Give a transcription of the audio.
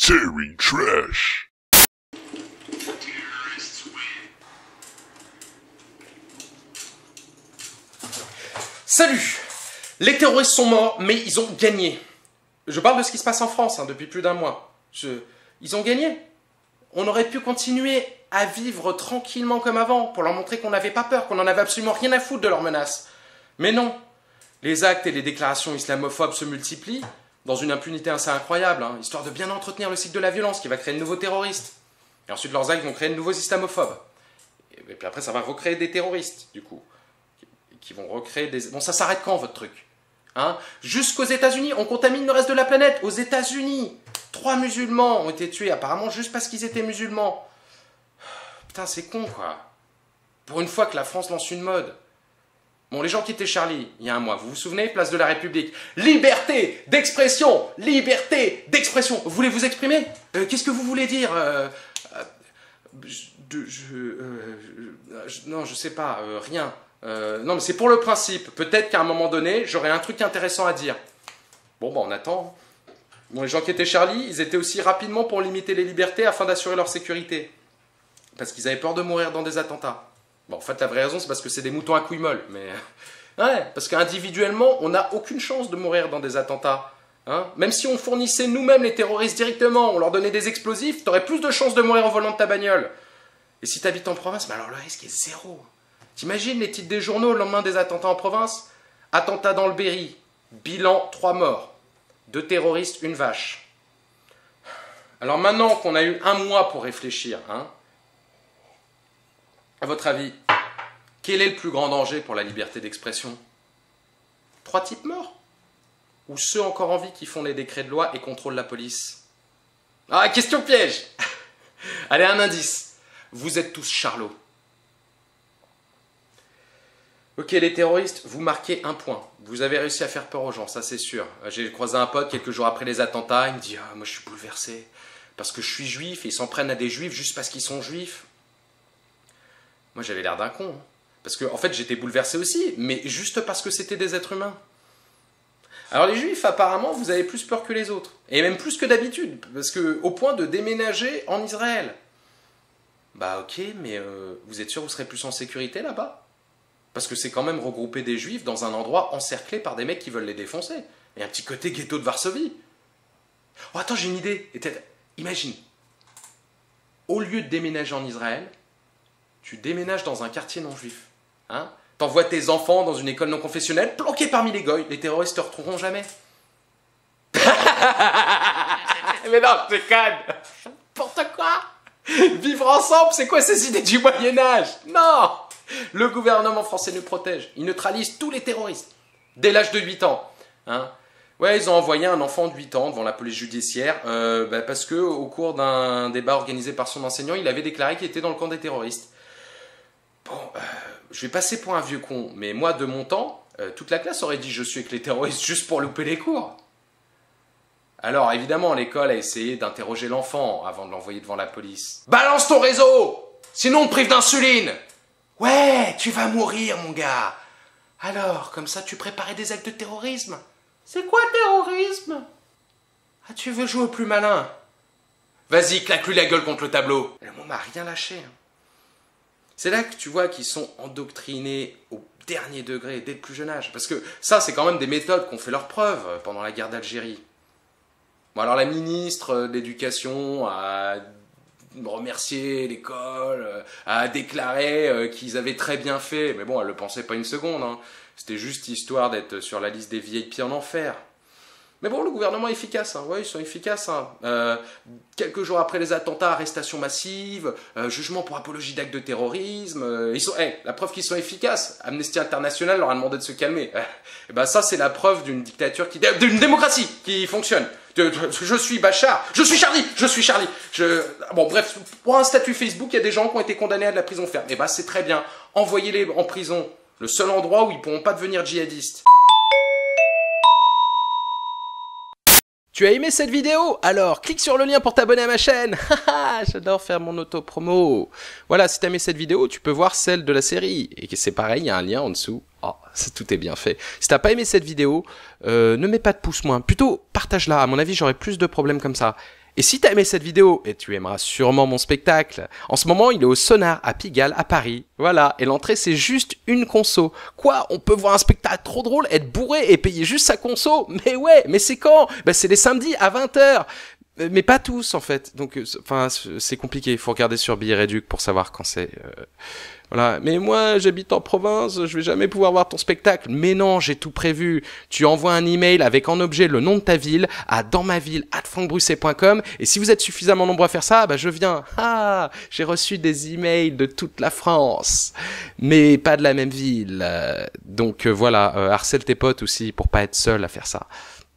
Tearing trash. Salut! Les terroristes sont morts, mais ils ont gagné. Je parle de ce qui se passe en France depuis plus d'un mois. Ils ont gagné. On aurait pu continuer à vivre tranquillement comme avant pour leur montrer qu'on n'avait pas peur, qu'on n'en avait absolument rien à foutre de leurs menaces. Mais non. Les actes et les déclarations islamophobes se multiplient dans une impunité assez incroyable, histoire de bien entretenir le cycle de la violence qui va créer de nouveaux terroristes. Et ensuite, leurs actes vont créer de nouveaux islamophobes. Et puis après, ça va recréer des terroristes, du coup. Qui vont recréer des... Bon, ça s'arrête quand, votre truc? Jusqu'aux États-Unis, on contamine le reste de la planète. Aux États-Unis, 3 musulmans ont été tués, apparemment juste parce qu'ils étaient musulmans. Putain, c'est con, quoi. Pour une fois que la France lance une mode. Bon, les gens qui étaient Charlie, il y a un mois, vous vous souvenez, place de la République. Liberté d'expression! Liberté d'expression! Vous voulez vous exprimer? Qu'est-ce que vous voulez dire? Non, je sais pas, rien. Non, mais c'est pour le principe. Peut-être qu'à un moment donné, j'aurai un truc intéressant à dire. Bon, on attend. Bon, les gens qui étaient Charlie, ils étaient aussi rapidement pour limiter les libertés afin d'assurer leur sécurité. Parce qu'ils avaient peur de mourir dans des attentats. Bon, en fait, la vraie raison, c'est parce que c'est des moutons à couilles molles. Mais ouais, parce qu'individuellement, on n'a aucune chance de mourir dans des attentats. Même si on fournissait nous-mêmes les terroristes directement, on leur donnait des explosifs, t'aurais plus de chances de mourir en volant de ta bagnole. Et si t'habites en province, alors le risque est zéro. T'imagines les titres des journaux le lendemain des attentats en province? Attentat dans le Berry, bilan 3 morts, 2 terroristes, 1 vache. Alors maintenant qu'on a eu un mois pour réfléchir, à votre avis, quel est le plus grand danger pour la liberté d'expression? 3 types morts? Ou ceux encore en vie qui font les décrets de loi et contrôlent la police? Ah, question piège! Allez, un indice. Vous êtes tous charlots. Ok, les terroristes, vous marquez 1 point. Vous avez réussi à faire peur aux gens, ça c'est sûr. J'ai croisé un pote quelques jours après les attentats, il me dit « Ah, moi je suis bouleversé, parce que je suis juif et ils s'en prennent à des juifs juste parce qu'ils sont juifs. » Moi j'avais l'air d'un con, parce que en fait j'étais bouleversé aussi, mais juste parce que c'était des êtres humains. Alors les juifs, apparemment, vous avez plus peur que les autres, et même plus que d'habitude, parce que au point de déménager en Israël. Bah ok, mais vous êtes sûr que vous serez plus en sécurité là-bas? Parce que c'est quand même regrouper des juifs dans un endroit encerclé par des mecs qui veulent les défoncer. Et un petit côté ghetto de Varsovie. Oh attends, j'ai une idée. Imagine, au lieu de déménager en Israël, tu déménages dans un quartier non juif. T'envoies tes enfants dans une école non confessionnelle, planqués parmi les goïs. Les terroristes te retrouveront jamais. Mais non, je déconne. N'importe quoi. Vivre ensemble, c'est quoi ces idées du Moyen-Âge? Non. Le gouvernement français nous protège. Il neutralise tous les terroristes. Dès l'âge de 8 ans. Ouais, ils ont envoyé un enfant de 8 ans devant la police judiciaire parce que au cours d'un débat organisé par son enseignant, il avait déclaré qu'il était dans le camp des terroristes. Bon, je vais passer pour un vieux con, mais moi, de mon temps, toute la classe aurait dit « Je suis avec les terroristes » juste pour louper les cours. Alors, évidemment, l'école a essayé d'interroger l'enfant avant de l'envoyer devant la police. « Balance ton réseau! Sinon on te prive d'insuline !» Ouais, tu vas mourir, mon gars. Alors, comme ça, tu préparais des actes de terrorisme? C'est quoi le terrorisme? Ah, tu veux jouer au plus malin? Vas-y, claque-lui la gueule contre le tableau. Le mot m'a rien lâché. C'est là que tu vois qu'ils sont endoctrinés au dernier degré, dès le plus jeune âge. Parce que ça, c'est quand même des méthodes qui ont fait leur preuve pendant la guerre d'Algérie. Bon, alors la ministre de l'Éducation a remercier l'école, a déclaré qu'ils avaient très bien fait, mais bon, elle le pensait pas une seconde, C'était juste histoire d'être sur la liste des VIP en enfer. Mais bon, le gouvernement est efficace, ouais, ils sont efficaces. Quelques jours après les attentats, arrestation massive, jugement pour apologie d'actes de terrorisme, la preuve qu'ils sont efficaces. Amnesty International leur a demandé de se calmer. Et ben ça, c'est la preuve d'une dictature d'une démocratie qui fonctionne. Je suis Bachar, je suis Charlie. Bon bref, pour un statut Facebook, il y a des gens qui ont été condamnés à de la prison ferme. Et bah c'est très bien, envoyez-les en prison, le seul endroit où ils pourront pas devenir djihadistes. Tu as aimé cette vidéo? Alors, clique sur le lien pour t'abonner à ma chaîne. J'adore faire mon auto-promo. Voilà, si tu as aimé cette vidéo, tu peux voir celle de la série. Et c'est pareil, il y a un lien en dessous. Oh, tout est bien fait. Si t'as pas aimé cette vidéo, ne mets pas de pouce moins. Plutôt, partage-la. À mon avis, j'aurai plus de problèmes comme ça. Et si t'as aimé cette vidéo, et tu aimeras sûrement mon spectacle, en ce moment il est au Sonar à Pigalle à Paris. Voilà, et l'entrée c'est juste une conso. Quoi, on peut voir un spectacle trop drôle, être bourré et payer juste sa conso? Mais ouais, mais c'est quand? Bah c'est les samedis à 20h. Mais pas tous en fait, donc enfin c'est compliqué, il faut regarder sur Billets Réduc pour savoir quand c'est. Voilà, mais moi j'habite en province, je vais jamais pouvoir voir ton spectacle. Mais non, j'ai tout prévu. Tu envoies un email avec en objet le nom de ta ville à dansmaville@francbrussel.com et si vous êtes suffisamment nombreux à faire ça, bah je viens. Ah, j'ai reçu des emails de toute la France, mais pas de la même ville. Donc voilà, harcèle tes potes aussi pour pas être seul à faire ça.